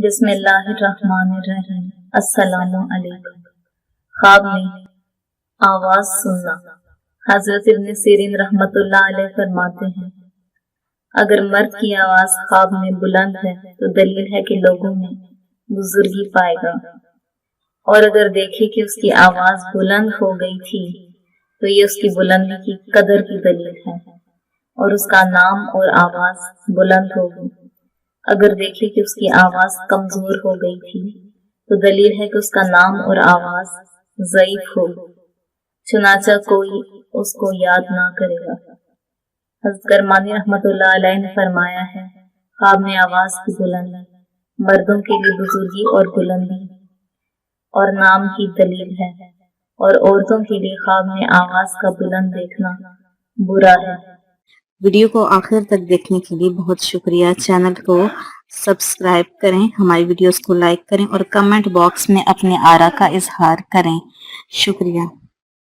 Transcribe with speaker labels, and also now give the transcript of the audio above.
Speaker 1: بسم اللہ الرحمن الرحیم۔ السلام علیکم۔ خواب میں آواز سننا۔ حضرت ابن سیرین رحمت اللہ علیہ فرماتے ہیں، اگر مرد کی آواز خواب میں بلند ہے تو دلیل ہے کہ لوگوں میں بزرگی پائے گا، اور اگر دیکھے کہ اس کی آواز بلند ہو گئی تھی تو یہ اس کی بلندی کی قدر کی دلیل ہے اور اس کا نام اور آواز بلند ہوگی۔ اگر دیکھے کہ اس کی آواز کمزور ہو گئی تھی تو دلیل ہے کہ اس کا نام اور آواز ضعیف ہوگی، چنانچہ کوئی اس کو یاد نہ کرے گا۔ حضرت کرمانی رحمت اللہ علیہ نے فرمایا ہے، خواب میں آواز کی بلندی مردوں کے لیے بزرگی اور بلندی اور نام کی دلیل ہے، اور عورتوں کے لیے خواب میں آواز کا بلند دیکھنا برا ہے۔
Speaker 2: ویڈیو کو آخر تک دیکھنے کے لیے بہت شکریہ۔ چینل کو سبسکرائب کریں، ہماری ویڈیوز کو لائک کریں اور کمنٹ باکس میں اپنے آراء کا اظہار کریں۔ شکریہ۔